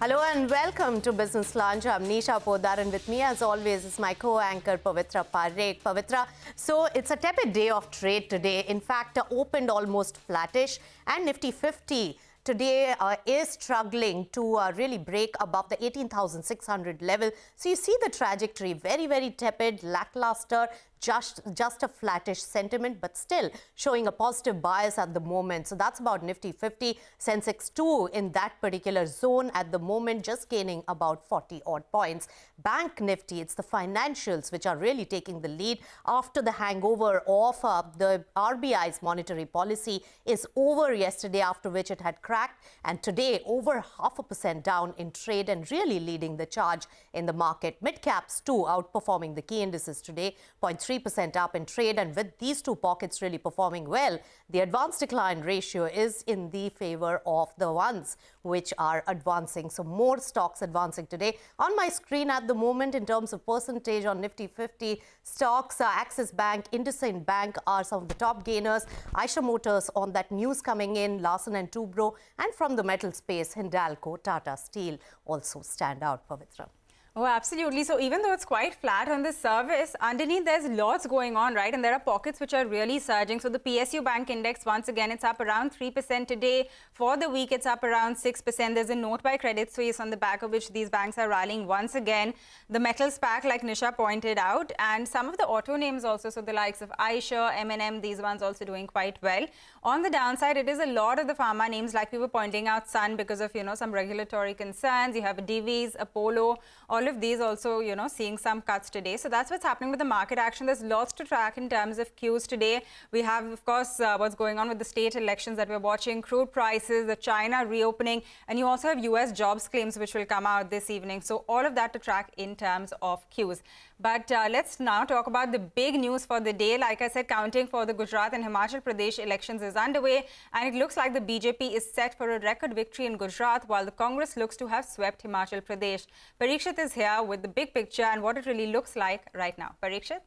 Hello and welcome to Business Lunch. I'm Nisha Poddar, and with me as always is my co-anchor Pavitra Parekh. Pavitra, so it's a tepid day of trade today. In fact, opened almost flattish, and Nifty 50 today is struggling to really break above the 18,600 level. So you see the trajectory, very, very tepid, lackluster, just a flattish sentiment, but still showing a positive bias at the moment. So that's about Nifty 50. Sensex 2 in that particular zone at the moment, just gaining about 40 odd points. Bank Nifty, it's the financials which are really taking the lead after the hangover of the RBI's monetary policy is over yesterday, after which it had cracked, and today over 0.5% down in trade and really leading the charge in the market. Mid caps too outperforming the key indices today, 0.3% up in trade, and with these two pockets really performing well, the advance decline ratio is in the favor of the ones which are advancing. So more stocks advancing today. On my screen at the moment in terms of percentage on Nifty 50 stocks, Axis Bank, IndusInd Bank are some of the top gainers. Eicher Motors on that news coming in, Larsen & Toubro, and from the metal space, Hindalco, Tata Steel also stand out, Pavitra. Oh, absolutely. So even though it's quite flat on the surface, underneath there's lots going on, right? And there are pockets which are really surging. So the PSU Bank Index, once again, it's up around 3% today. For the week, it's up around 6%. There's a note by Credit Suisse on the back of which these banks are rallying once again. The metals pack, like Nisha pointed out, and some of the auto names also. So the likes of Eicher, M&M, these ones also doing quite well. On the downside, it is a lot of the pharma names, like we were pointing out, Sun, because of, some regulatory concerns. You have Divi's, Apollo, all of these also, seeing some cuts today. So that's what's happening with the market action. There's lots to track in terms of cues today. We have, of course, what's going on with the state elections that we're watching, crude prices, the China reopening, and you also have US jobs claims which will come out this evening. So all of that to track in terms of cues. But let's now talk about the big news for the day. Like I said, counting for the Gujarat and Himachal Pradesh elections is underway, and it looks like the BJP is set for a record victory in Gujarat, while the Congress looks to have swept Himachal Pradesh. Parikshit is here with the big picture and what it really looks like right now. Parikshit?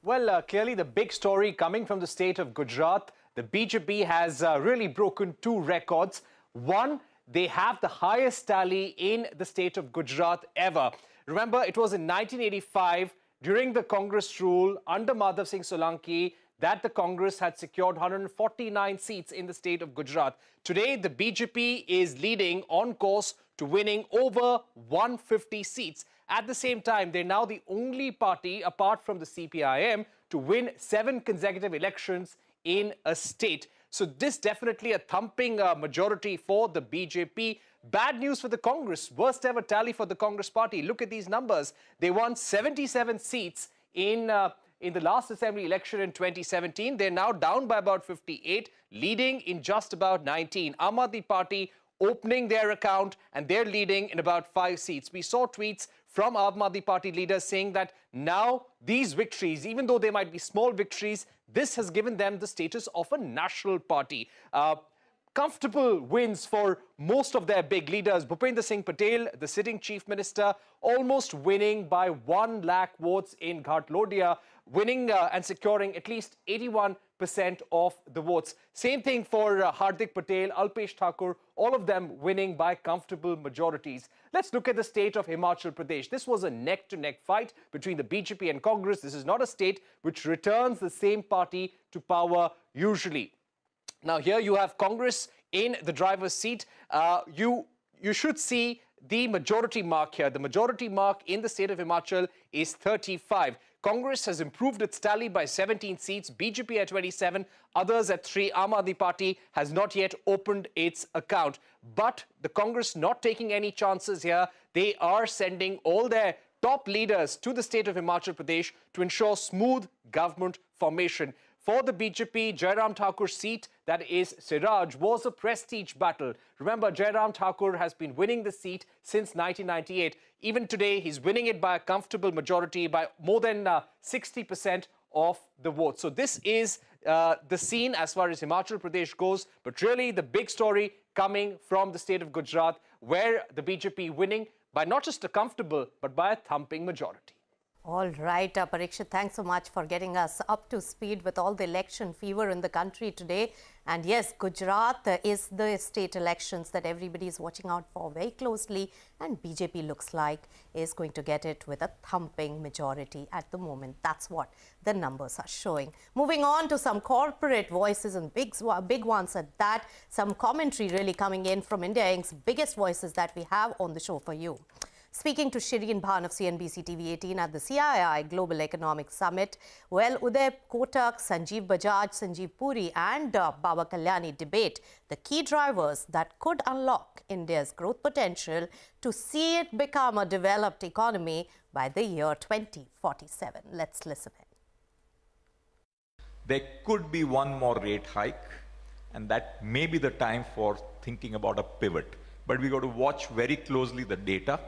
Well, clearly the big story coming from the state of Gujarat, the BJP has really broken two records. One, they have the highest tally in the state of Gujarat ever. Remember, it was in 1985, during the Congress rule under Madhav Singh Solanki, that the Congress had secured 149 seats in the state of Gujarat. Today, the BJP is leading on course to winning over 150 seats. At the same time, they're now the only party, apart from the CPIM, to win 7 consecutive elections in a state. So this definitely a thumping majority for the BJP. Bad news for the Congress. Worst ever tally for the Congress party. Look at these numbers. They won 77 seats in the last assembly election in 2017. They're now down by about 58, leading in just about 19. Aam Aadmi Party opening their account, and they're leading in about 5 seats. We saw tweets from Aam Aadmi Party leaders saying that now these victories, even though they might be small victories, this has given them the status of a national party. Comfortable wins for most of their big leaders. Bhupendra Singh Patel, the sitting chief minister, almost winning by 1 lakh votes in Ghatlodya, winning and securing at least 81% of the votes. Same thing for Hardik Patel, Alpesh Thakur, all of them winning by comfortable majorities. Let's look at the state of Himachal Pradesh. This was a neck-to-neck fight between the BJP and Congress. This is not a state which returns the same party to power usually. Now, here you have Congress in the driver's seat. You should see the majority mark here. The majority mark in the state of Himachal is 35. Congress has improved its tally by 17 seats, BJP at 27, others at 3. Aam Aadmi Party has not yet opened its account. But the Congress not taking any chances here. They are sending all their top leaders to the state of Himachal Pradesh to ensure smooth government formation. For the BJP, Jairam Thakur's seat, that is Siraj, was a prestige battle. Remember, Jairam Thakur has been winning the seat since 1998. Even today, he's winning it by a comfortable majority, by more than 60% of the vote. So this is the scene as far as Himachal Pradesh goes. But really, the big story coming from the state of Gujarat, where the BJP winning by not just a comfortable, but by a thumping majority. All right, Parikshit, thanks so much for getting us up to speed with all the election fever in the country today. And yes, Gujarat is the state elections that everybody is watching out for very closely, and BJP looks like is going to get it with a thumping majority at the moment. That's what the numbers are showing. Moving on to some corporate voices, and big ones at that. Some commentary really coming in from India Inc.'s biggest voices that we have on the show for you. Speaking to Shireen Bhan of CNBC-TV18 at the CII Global Economic Summit, well, Uday Kotak, Sanjeev Bajaj, Sanjeev Puri and Baba Kalyani debate the key drivers that could unlock India's growth potential to see it become a developed economy by the year 2047. Let's listen in. There could be one more rate hike, and that may be the time for thinking about a pivot. But we got to watch very closely the data.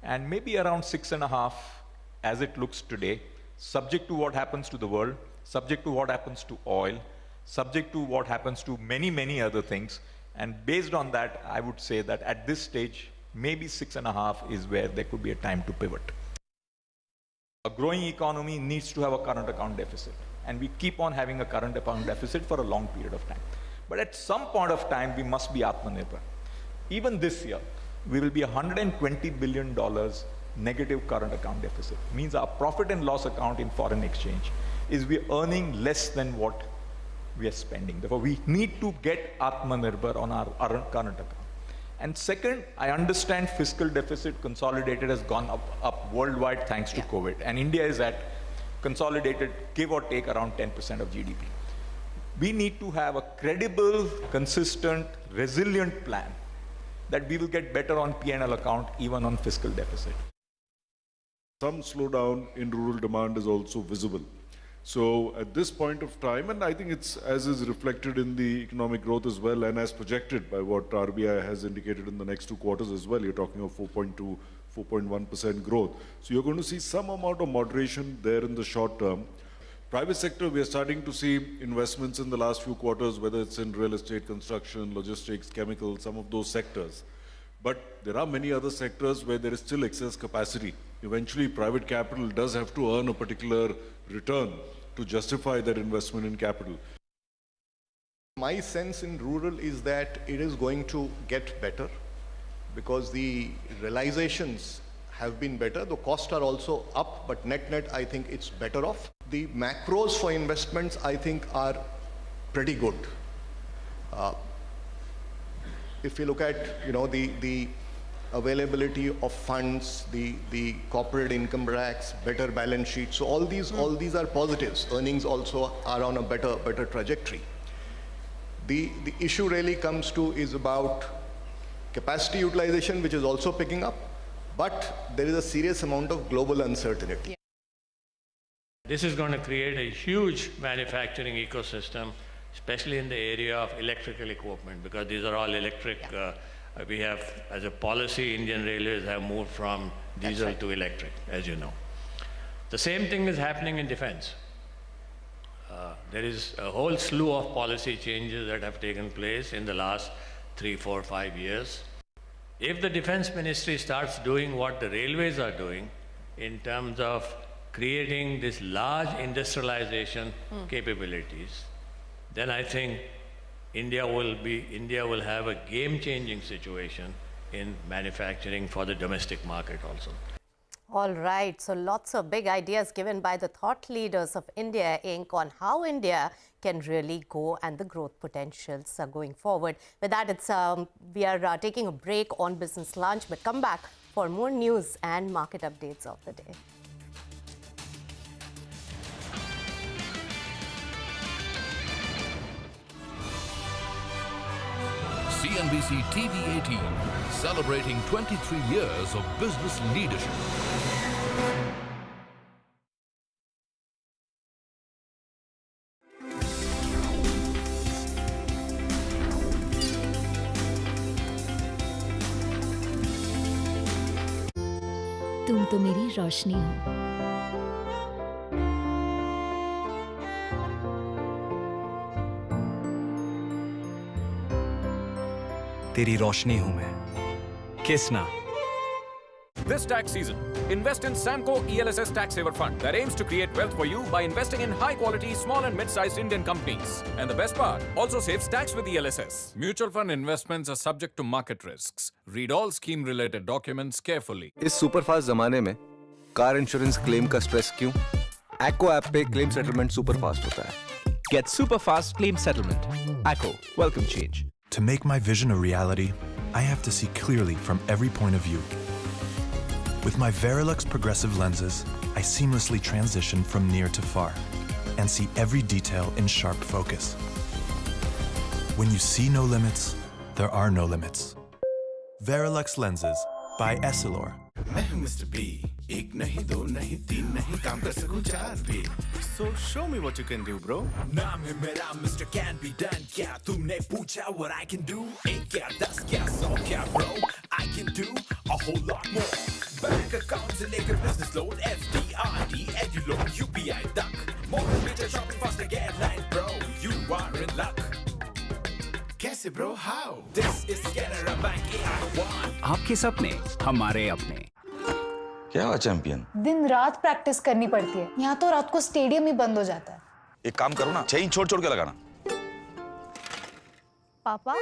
And maybe around 6.5, as it looks today, subject to what happens to the world, subject to what happens to oil, subject to what happens to many, many other things. And based on that, I would say that at this stage, maybe 6.5 is where there could be a time to pivot. A growing economy needs to have a current account deficit. And we keep on having a current account deficit for a long period of time. But at some point of time, we must be Atmanirbhar. Even this year, we will be $120 billion negative current account deficit. Means our profit and loss account in foreign exchange is we're earning less than what we are spending. Therefore, we need to get Atmanirbhar on our current account. And second, I understand fiscal deficit consolidated has gone up worldwide thanks to COVID. And India is at consolidated, give or take, around 10% of GDP. We need to have a credible, consistent, resilient plan that we will get better on P&L account, even on fiscal deficit. Some slowdown in rural demand is also visible. So at this point of time, and I think it's as is reflected in the economic growth as well, and as projected by what RBI has indicated in the next 2 quarters as well, you're talking of 4.2, 4.1% growth. So you're going to see some amount of moderation there in the short term. Private sector, we are starting to see investments in the last few quarters, whether it's in real estate, construction, logistics, chemicals, some of those sectors. But there are many other sectors where there is still excess capacity. Eventually, private capital does have to earn a particular return to justify that investment in capital. My sense in rural is that it is going to get better because the realizations have been better. The costs are also up, but net, I think it's better off. The macros for investments, I think, are pretty good. If you look at, the availability of funds, the corporate income tax, better balance sheet, so all these are positives. Earnings also are on a better trajectory. The issue really comes to is about capacity utilization, which is also picking up, but there is a serious amount of global uncertainty. This is going to create a huge manufacturing ecosystem, especially in the area of electrical equipment, because these are all electric. We have, as a policy, Indian Railways have moved from diesel to electric, as you know. The same thing is happening in defense. There is a whole slew of policy changes that have taken place in the last 3, 4, 5 years. If the Defense Ministry starts doing what the railways are doing in terms of creating this large industrialization capabilities, then I think India will have a game-changing situation in manufacturing for the domestic market also. All right, so lots of big ideas given by the thought leaders of India Inc. on how India can really go and the growth potentials are going forward. With that, we are taking a break on Business Lunch, but come back for more news and market updates of the day. CNBC-TV18, celebrating 23 years of business leadership. तुम तो मेरी रोशनी हो। तेरी रोशनी हूं मैं, किस ना। This tax season, Invest in Samco ELSS Tax Saver Fund that aims to create wealth for you by investing in high-quality, small and mid-sized Indian companies. And the best part, also saves tax with ELSS. Mutual fund investments are subject to market risks. Read all scheme-related documents carefully. इस superfast जमाने में car insurance claim का stress क्यों? Acco app पे claim settlement superfast होता है. Get super fast claim settlement. Acco, welcome change. To make my vision a reality, I have to see clearly from every point of view. With my Verilux progressive lenses, I seamlessly transition from near to far and see every detail in sharp focus. When you see no limits, there are no limits. Verilux lenses by Essilor. Mr. B, एक नहीं दो नहीं तीन नहीं काम कर सकूं चार भी. So show me what you can do, bro. नाम है मेरा Mr. Can Be Done. क्या तुमने पूछा what I can do? एक क्या 10 क्या 100 क्या bro? I can do a whole lot more. Bank account से लेकर business loan, FD, RD, edu loan, UPI तक. Mobile major shopping faster get line, bro. You are in luck. कैसे bro? How? This is Canara Bank AI1. आपके सपने हमारे अपने. क्या हुआ चैंपियन? दिन रात प्रैक्टिस करनी पड़ती है. यहाँ तो रात को स्टेडियम ही बंद हो जाता है. एक काम करो ना, चेन छोड़ छोड़ के लगाना. पापा?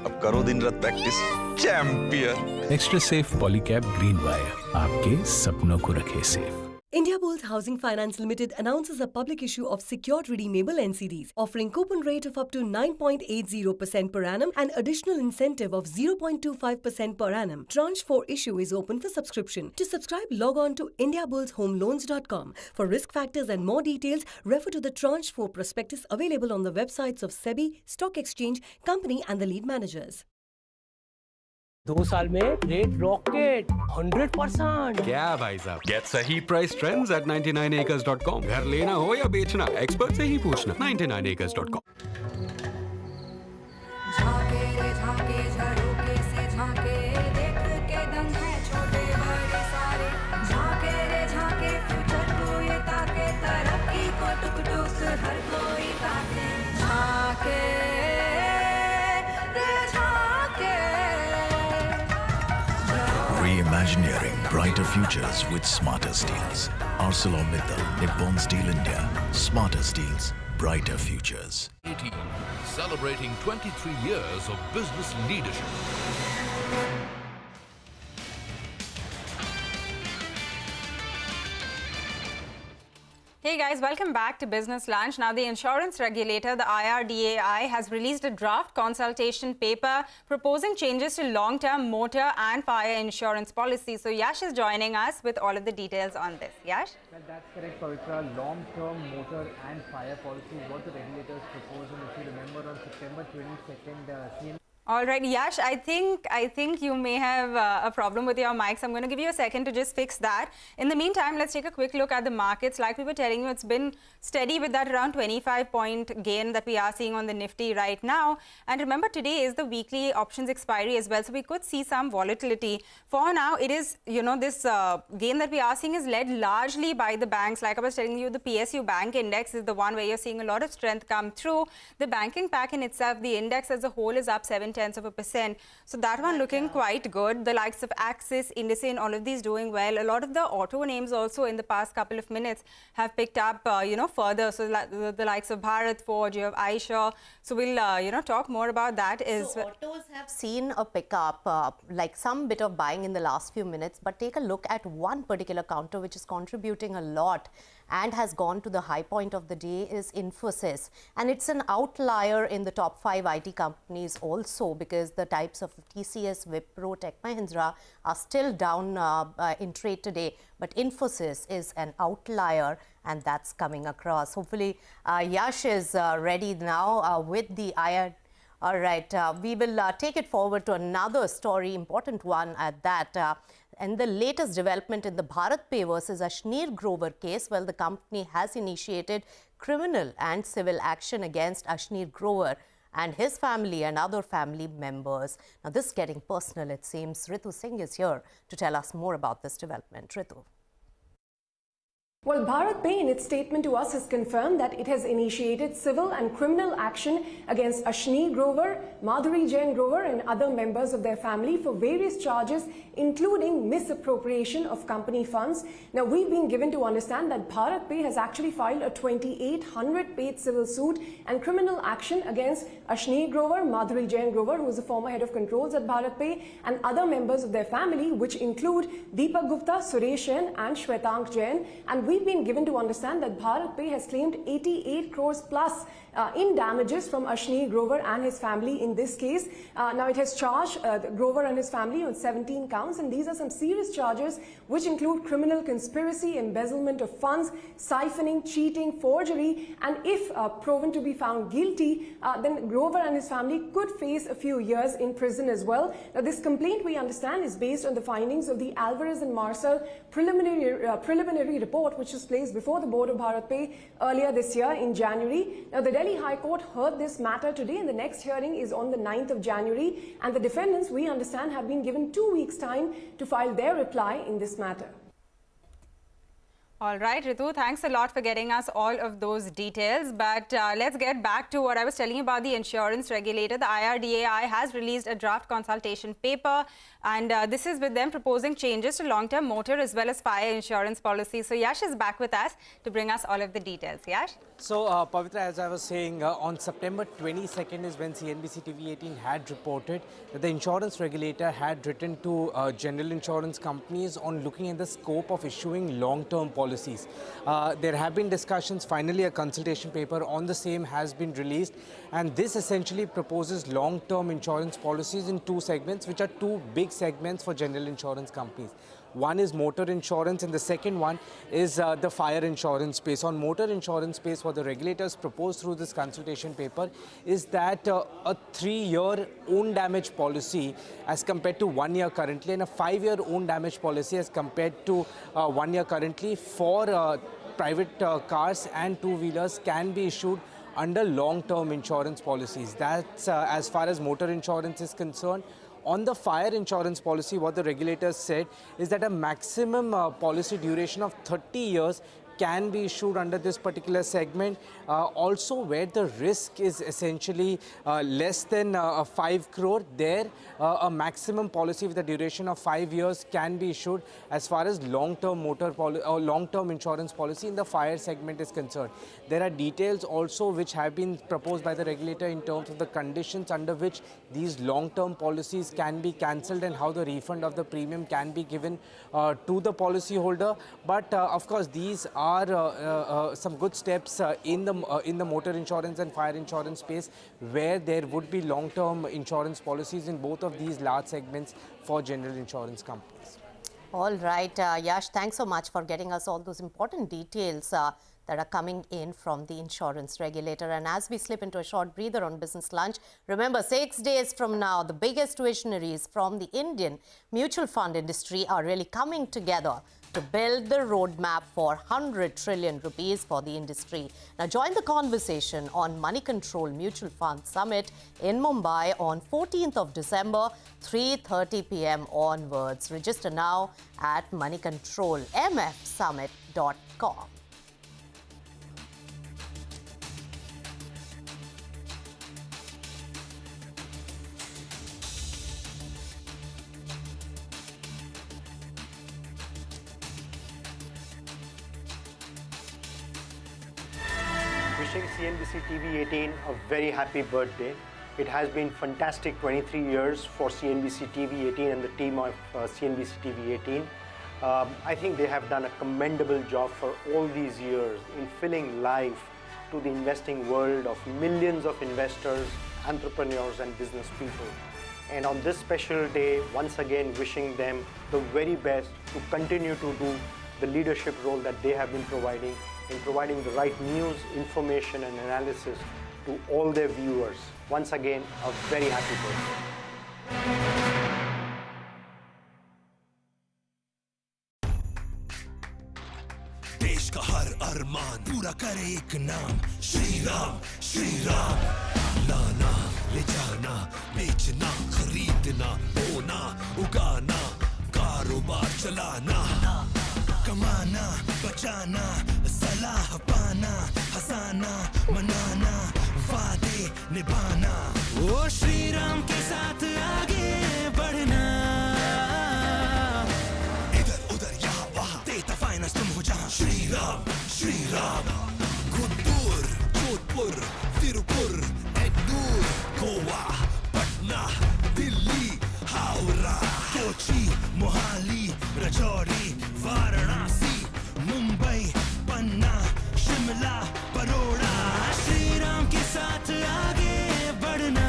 अब करो दिन रात practice. Champion. Extra safe Polycab green wire आपके सपनों को रखे safe. Indiabulls Housing Finance Limited announces a public issue of secured redeemable NCDs offering coupon rate of up to 9.80% per annum and additional incentive of 0.25% per annum. Tranche 4 issue is open for subscription. To subscribe, log on to indiabullshomeloans.com. For risk factors and more details, refer to the Tranche 4 prospectus available on the websites of SEBI, Stock Exchange, Company and the lead managers. 2 साल में rate rocket 100%. क्या भाई साहब, gate सही price trends at 99acres.com. घर लेना हो या बेचना, एक्सपर्ट से ही पूछना. 99acres.com. झाके रे झाके झरोके से झाके, देख के दंग है छोटे बड़े सारे. झाके रे झाके फ्यूचर को ये ताके, तरक्की को टुक टुक हर कोई ताके. झाके Reimagineering brighter futures with smarter steels. ArcelorMittal, Nippon Steel India. Smarter steels, brighter futures. 18, celebrating 23 years of business leadership. Hey guys, welcome back to Business Lunch. Now, the insurance regulator, the IRDAI, has released a draft consultation paper proposing changes to long-term motor and fire insurance policy. So, Yash is joining us with all of the details on this. Yash? Well, that's correct, Pavitra. Long-term motor and fire policy is what the regulators proposed. And if you remember, on September 22nd, All right, Yash, I think you may have a problem with your mic, so I'm going to give you a second to just fix that. In the meantime, let's take a quick look at the markets. Like we were telling you, it's been steady with that around 25-point gain that we are seeing on the Nifty right now. And remember, today is the weekly options expiry as well, so we could see some volatility. For now, it is, this gain that we are seeing is led largely by the banks. Like I was telling you, the PSU bank index is the one where you're seeing a lot of strength come through. The banking pack in itself, the index as a whole is up 0.7%. So that one looking quite good. The likes of Axis, Indice, and all of these doing well. A lot of the auto names also in the past couple of minutes have picked up, further. So the likes of Bharat Forge, you have Aisha. So we'll, talk more about that. So autos have seen a pickup, like some bit of buying in the last few minutes. But take a look at one particular counter which is contributing a lot and has gone to the high point of the day is Infosys. And it's an outlier in the top 5 IT companies also, because the types of TCS, Wipro, Tech Mahindra are still down in trade today. But Infosys is an outlier, and that's coming across. Hopefully, Yash is ready now with the IR. All right, we will take it forward to another story, important one at that. And the latest development in the Bharat Pay versus Ashneer Grover case, well, the company has initiated criminal and civil action against Ashneer Grover and his family and other family members. Now, this is getting personal, it seems. Ritu Singh is here to tell us more about this development. Ritu. Well, Bharat Pay in its statement to us has confirmed that it has initiated civil and criminal action against Ashni Grover, Madhuri Jain Grover and other members of their family for various charges including misappropriation of company funds. Now, we've been given to understand that Bharat Pay has actually filed a 2,800 page civil suit and criminal action against Ashni Grover, Madhuri Jain Grover, who is the former head of controls at Bharat Pay, and other members of their family, which include Deepak Gupta, Suresh Jain and Shwetank Jain. And we've been given to understand that Bharat Pay has claimed 88 crores plus in damages from Ashni Grover and his family in this case. Now, it has charged Grover and his family on 17 counts, and these are some serious charges which include criminal conspiracy, embezzlement of funds, siphoning, cheating, forgery, and if proven to be found guilty, then Grover and his family could face a few years in prison as well. Now, this complaint, we understand, is based on the findings of the Alvarez and Marcel preliminary report, which was placed before the board of Bharat Pay earlier this year in January. Now, the Delhi High Court heard this matter today, and the next hearing is on the 9th of January, and the defendants, we understand, have been given 2 weeks' time to file their reply in this matter. All right, Ritu, thanks a lot for getting us all of those details. But let's get back to what I was telling you about the insurance regulator. The IRDAI has released a draft consultation paper, and this is with them proposing changes to long-term motor as well as fire insurance policies. So Yash is back with us to bring us all of the details. Yash? So, Pavitra, as I was saying, on September 22nd is when CNBC-TV18 had reported that the insurance regulator had written to general insurance companies on looking at the scope of issuing long-term policies. There have been discussions. Finally, a consultation paper on the same has been released, and this essentially proposes long-term insurance policies in two segments, which are two big segments for general insurance companies. One is motor insurance, and the second one is the fire insurance space. On motor insurance space, what the regulators proposed through this consultation paper is that a 3-year own damage policy as compared to 1 year currently, and a 5-year own damage policy as compared to 1 year currently for private cars and two-wheelers can be issued under long-term insurance policies. That's as far as motor insurance is concerned. On the fire insurance policy, what the regulators said is that a maximum policy duration of 30 years can be issued under this particular segment. Also, where the risk is essentially less than 5 crore, there a maximum policy with a duration of 5 years can be issued as far as long-term long-term insurance policy in the fire segment is concerned. There are details also which have been proposed by the regulator in terms of the conditions under which these long-term policies can be cancelled and how the refund of the premium can be given to the policy holder. But of course, these are some good steps in the motor insurance and fire insurance space, where there would be long-term insurance policies in both of these large segments for general insurance companies. All right, Yash, thanks so much for getting us all those important details that are coming in from the insurance regulator. And as we slip into a short breather on Business Lunch, remember, 6 days from now, the biggest visionaries from the Indian mutual fund industry are really coming together to build the roadmap for 100 trillion rupees for the industry. Now, join the conversation on Money Control Mutual Fund Summit in Mumbai on 14th of December, 3:30 p.m. onwards. Register now at moneycontrolmfsummit.com. Wishing CNBC-TV18 a very happy birthday. It has been fantastic 23 years for CNBC-TV18 and the team of CNBC-TV18. I think they have done a commendable job for all these years in filling life to the investing world of millions of investors, entrepreneurs and business people. And on this special day, once again wishing them the very best to continue to do the leadership role that they have been providing in providing the right news, information and analysis to all their viewers. Once again, a very happy birthday. देश का हर अरमान पूरा करे एक नाम, श्री राम श्री राम। लाना ले जाना, बेचना खरीदना, बोना उगाना, कारोबार चलाना, कमाना बच जाना सलाह पाना हंसाना मनाना वादे निभाना ओ श्री राम के साथ आगे बढ़ना इधर उधर यहाँ वहाँ देता फाइनेंस तुम हो जहाँ श्री राम गुंटूर जोधपुर तिरुपुर एग्नूर गोवा पटना दिल्ली हावड़ा कोची मोहाली राजौरी वाराणसी मुंबई पन्ना शिमला बड़ौदा श्री राम के साथ आगे बढ़ना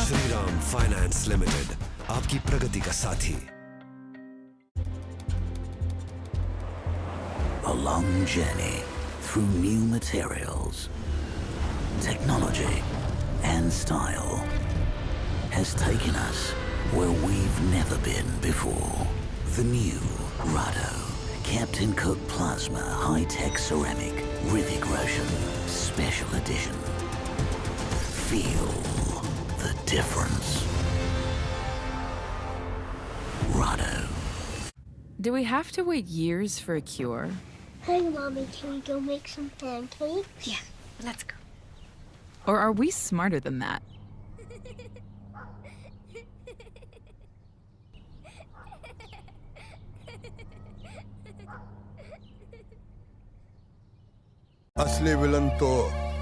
श्री राम फाइनेंस लिमिटेड आपकी प्रगति का साथी A long journey through new materials, technology and style has taken us where we've never been before. The new Rado, Captain Cook Plasma High-Tech Ceramic, Hrithik Roshan, Special Edition. Feel the difference. Rado. Do we have to wait years for a cure? Hey, Mommy, can we go make some pancakes? Yeah, let's go. Or are we smarter than that? असली villain तो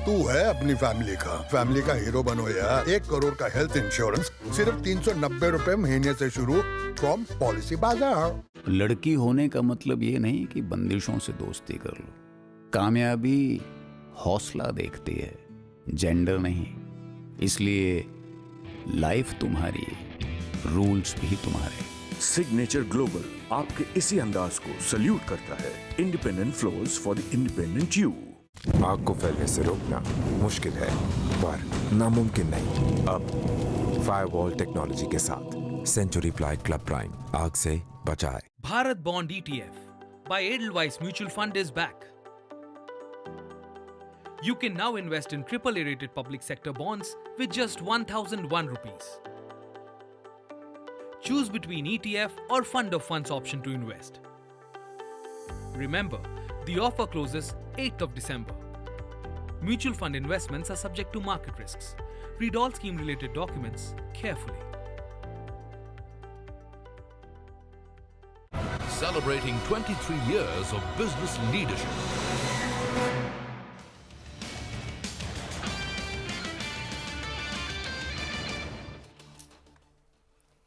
तू है अपनी family का hero बनो यार। 1 करोड़ का health insurance सिर्फ 390 रुपए महीने से शुरू फ्रॉम पॉलिसी बाजार। लड़की होने का मतलब ये नहीं कि बंदिशों से दोस्ती कर लो। कामयाबी हौसला देखती है, जेंडर नहीं। इसलिए लाइफ तुम्हारी, रूल्स भी तुम्हारे। सिग्नेचर ग्लोबल आपके इसी अंदाज को सल्यूट करता है। Independent floors for the independent you. आग को फैलने से रोकना मुश्किल है पर नामुमकिन नहीं। अब फायरवॉल टेक्नोलॉजी के साथ सेंचुरी प्लाइड क्लब प्राइम आग से बचाए। Bharat bond ETF by Edelweiss Mutual Fund is back. You can now invest in AAA rated public sector bonds with just 1001 rupees. Choose between ETF or fund of funds option to invest. Remember, the offer closes 8th of December. Mutual fund investments are subject to market risks. Read all scheme related documents carefully. Celebrating 23 years of business leadership.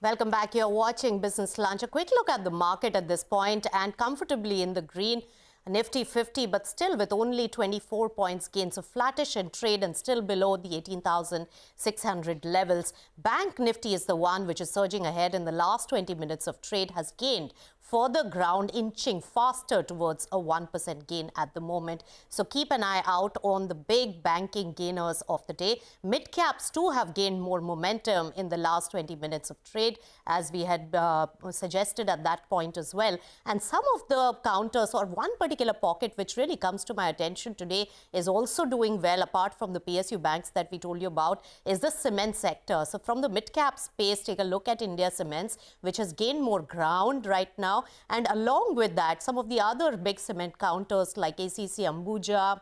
Welcome back. You're watching Business Lunch. A quick look at the market at this point and comfortably in the green. Nifty 50, but still with only 24 points gain. So flattish in trade and still below the 18,600 levels. Bank Nifty is the one which is surging ahead in the last 20 minutes of trade, has gained further ground, inching faster towards a 1% gain at the moment. So keep an eye out on the big banking gainers of the day. Mid caps too have gained more momentum in the last 20 minutes of trade, as we had suggested at that point as well. And some of the counters, or one particular pocket which really comes to my attention today, is also doing well, apart from the PSU banks that we told you about, is the cement sector. So from the mid cap space, take a look at India Cements, which has gained more ground right now. And along with that, some of the other big cement counters like ACC Ambuja,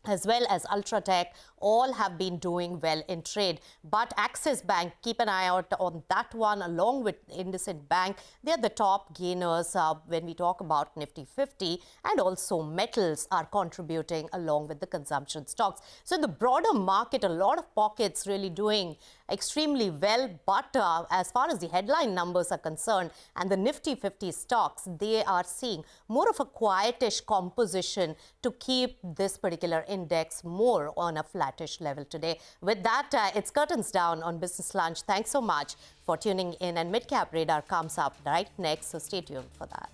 as well as Ultratech, all have been doing well in trade. But Axis Bank, keep an eye out on that one, along with IndusInd Bank. They're the top gainers when we talk about Nifty 50, and also metals are contributing along with the consumption stocks. So in the broader market, a lot of pockets really doing extremely well. But as far as the headline numbers are concerned and the Nifty 50 stocks, they are seeing more of a quietish composition to keep this particular index more on a flattish level today. With that, it's curtains down on Business Lunch. Thanks so much for tuning in, and Midcap Radar comes up right next, so stay tuned for that.